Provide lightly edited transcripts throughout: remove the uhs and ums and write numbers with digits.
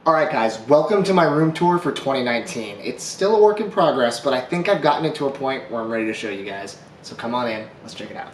Alright guys, welcome to my room tour for 2019. It's still a work in progress, but I think I've gotten it to a point where I'm ready to show you guys. So come on in, let's check it out.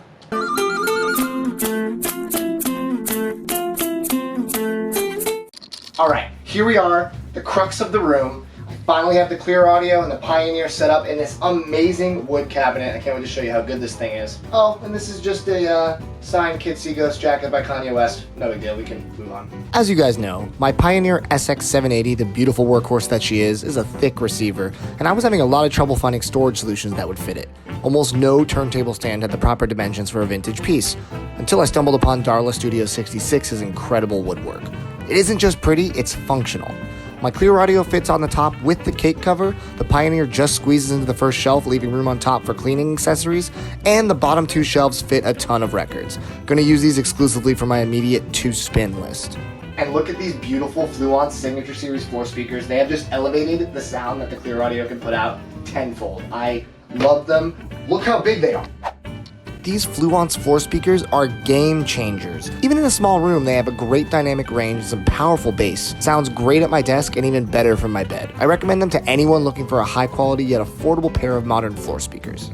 Alright, here we are, the crux of the room. I finally have the Clearaudio and the Pioneer set up in this amazing wood cabinet. I can't wait to show you how good this thing is. Oh, and this is just a signed Kid Seaghost jacket by Kanye West. No big deal, we can move on. As you guys know, my Pioneer SX780, the beautiful workhorse that she is a thick receiver, and I was having a lot of trouble finding storage solutions that would fit it. Almost no turntable stand had the proper dimensions for a vintage piece, until I stumbled upon Darla'Studio 66's incredible woodwork. It isn't just pretty, it's functional. My Clearaudio fits on the top with the cake cover, the Pioneer just squeezes into the first shelf, leaving room on top for cleaning accessories, and the bottom two shelves fit a ton of records. Gonna use these exclusively for my immediate to-spin list. And look at these beautiful Fluance Signature Series floor speakers. They have just elevated the sound that the Clearaudio can put out tenfold. I love them. Look how big they are. These Fluance floor speakers are game changers. Even in a small room, they have a great dynamic range and some powerful bass. Sounds great at my desk and even better from my bed. I recommend them to anyone looking for a high quality yet affordable pair of modern floor speakers.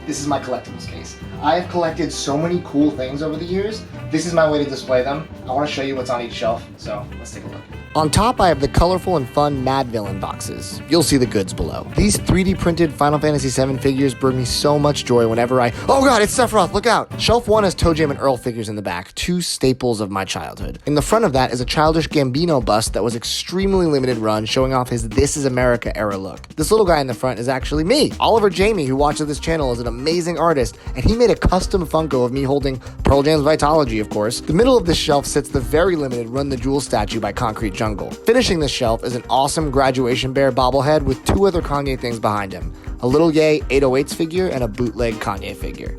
This is my collectibles case. I have collected so many cool things over the years. This is my way to display them. I want to show you what's on each shelf, so let's take a look. On top, I have the colorful and fun Mad Villain boxes. You'll see the goods below. These 3D printed Final Fantasy VII figures bring me so much joy whenever oh god, it's Sephiroth, look out! Shelf 1 has Toe Jam and Earl figures in the back, two staples of my childhood. In the front of that is a childish Gambino bust that was extremely limited run, showing off his This Is America era look. This little guy in the front is actually me. Oliver Jamie, who watches this channel, is an amazing artist, and he made a custom Funko of me holding Pearl Jam's Vitology, of course. The middle of this shelf sits the very limited Run the Jewel statue by Concrete Jungle. Finishing this shelf is an awesome Graduation Bear bobblehead with two other Kanye things behind him. A Little Ye 808s figure and a bootleg Kanye figure.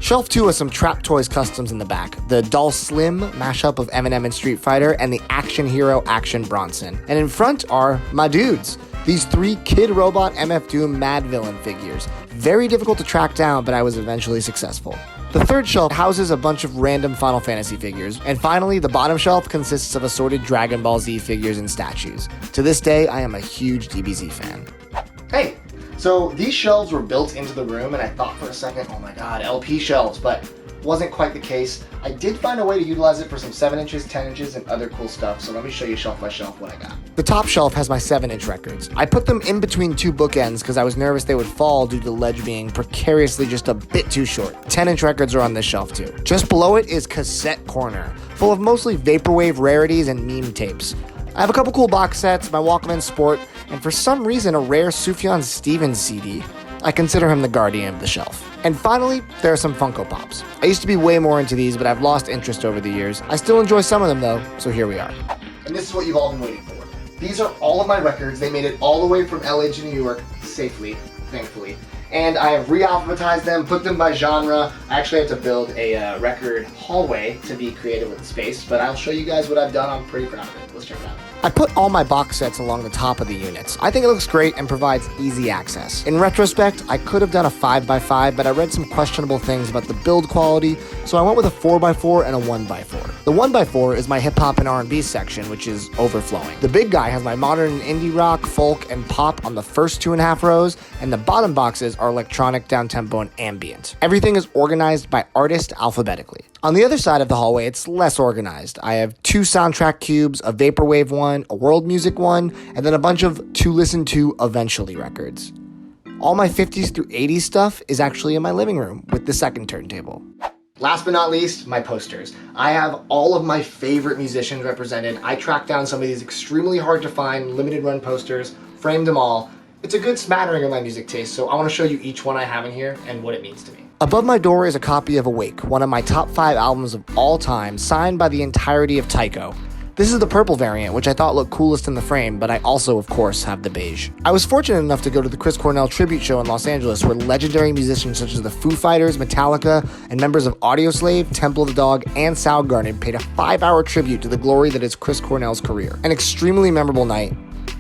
Shelf 2 has some Trap Toys customs in the back. The Doll Slim mashup of Eminem and Street Fighter and the Action Hero Action Bronson. And in front are my dudes. These three Kid Robot MF Doom Mad Villain figures. Very difficult to track down, but I was eventually successful. The third shelf houses a bunch of random Final Fantasy figures, and finally, the bottom shelf consists of assorted Dragon Ball Z figures and statues. To this day, I am a huge DBZ fan. Hey, so these shelves were built into the room, and I thought for a second, oh my god, LP shelves, but wasn't quite the case. I did find a way to utilize it for some 7 inches, 10 inches, and other cool stuff, so let me show you shelf by shelf what I got. The top shelf has my 7-inch records. I put them in between two bookends because I was nervous they would fall due to the ledge being precariously just a bit too short. 10-inch records are on this shelf too. Just below it is Cassette Corner, full of mostly vaporwave rarities and meme tapes. I have a couple cool box sets, my Walkman Sport, and for some reason a rare Sufjan Stevens CD. I consider him the guardian of the shelf. And finally, there are some Funko Pops. I used to be way more into these, but I've lost interest over the years. I still enjoy some of them though, so here we are. And this is what you've all been waiting for. These are all of my records. They made it all the way from LA to New York, safely, thankfully. And I have re-alphabetized them, put them by genre. I actually have to build a record hallway to be creative with the space, but I'll show you guys what I've done. I'm pretty proud of it. Let's check it out. I put all my box sets along the top of the units. I think it looks great and provides easy access. In retrospect, I could have done a 5x5, but I read some questionable things about the build quality, so I went with a 4x4 and a 1x4. The 1x4 is my hip-hop and R&B section, which is overflowing. The big guy has my modern and indie rock, folk, and pop on the first 2.5 rows, and the bottom boxes are electronic, downtempo, and ambient. Everything is organized by artist alphabetically. On the other side of the hallway, it's less organized. I have 2 soundtrack cubes, a vaporwave one, a world music one, and then a bunch of To Listen To Eventually records. All my 50s through 80s stuff is actually in my living room with the second turntable. Last but not least, my posters. I have all of my favorite musicians represented. I tracked down some of these extremely hard to find limited run posters, framed them all. It's a good smattering of my music taste, so I want to show you each one I have in here and what it means to me. Above my door is a copy of Awake, one of my top 5 albums of all time, signed by the entirety of Tycho. This is the purple variant, which I thought looked coolest in the frame, but I also, of course, have the beige. I was fortunate enough to go to the Chris Cornell tribute show in Los Angeles, where legendary musicians such as the Foo Fighters, Metallica, and members of Audioslave, Temple of the Dog, and Soundgarden paid a 5-hour tribute to the glory that is Chris Cornell's career. An extremely memorable night,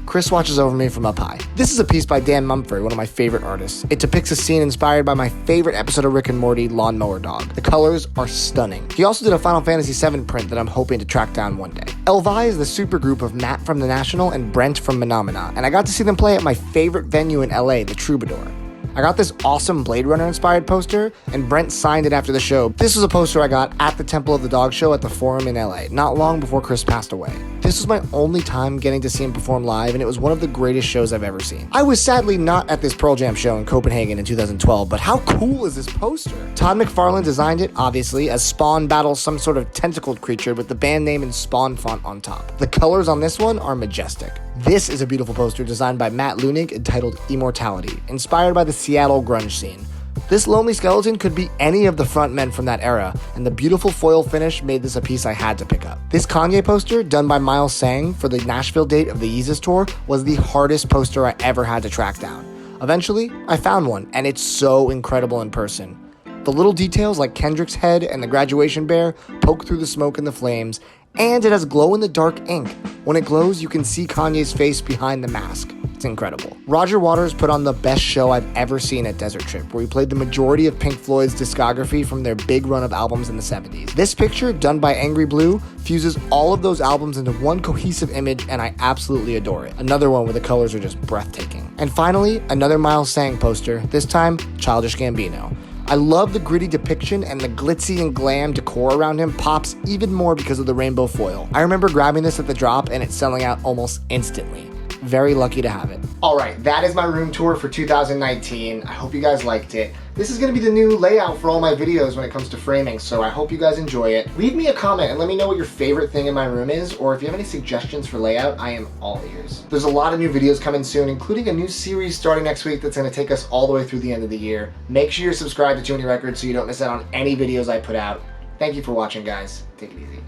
Chris watches over me from up high. This is a piece by Dan Mumford, one of my favorite artists. It depicts a scene inspired by my favorite episode of Rick and Morty, Lawnmower Dog. The colors are stunning. He also did a Final Fantasy VII print that I'm hoping to track down one day. Elvi is the supergroup of Matt from The National and Brent from Menomina, and I got to see them play at my favorite venue in LA, the Troubadour. I got this awesome Blade Runner inspired poster, and Brent signed it after the show. This was a poster I got at the Temple of the Dog show at the Forum in LA, not long before Chris passed away. This was my only time getting to see him perform live, and it was one of the greatest shows I've ever seen. I was sadly not at this Pearl Jam show in Copenhagen in 2012, but how cool is this poster? Todd McFarlane designed it, obviously, as Spawn battles some sort of tentacled creature with the band name in Spawn font on top. The colors on this one are majestic. This is a beautiful poster designed by Matt Lunig entitled Immortality, inspired by the Seattle grunge scene. This lonely skeleton could be any of the front men from that era, and the beautiful foil finish made this a piece I had to pick up. This Kanye poster, done by Miles Sang for the Nashville date of the Yeezus tour, was the hardest poster I ever had to track down. Eventually, I found one, and it's so incredible in person. The little details like Kendrick's head and the graduation bear poke through the smoke and the flames, and it has glow-in-the-dark ink. When it glows, you can see Kanye's face behind the mask. It's incredible. Roger Waters put on the best show I've ever seen at Desert Trip, where he played the majority of Pink Floyd's discography from their big run of albums in the 70s. This picture, done by Angry Blue, fuses all of those albums into one cohesive image, and I absolutely adore it. Another one where the colors are just breathtaking. And finally, another Miles Sang poster, this time Childish Gambino. I love the gritty depiction, and the glitzy and glam decor around him pops even more because of the rainbow foil. I remember grabbing this at the drop and it's selling out almost instantly. Very lucky to have it. All right, that is my room tour for 2019. I hope you guys liked it. This is gonna be the new layout for all my videos when it comes to framing, so I hope you guys enjoy it. Leave me a comment and let me know what your favorite thing in my room is, or if you have any suggestions for layout, I am all ears. There's a lot of new videos coming soon, including a new series starting next week that's gonna take us all the way through the end of the year. Make sure you're subscribed to Toonie Records so you don't miss out on any videos I put out. Thank you for watching, guys. Take it easy.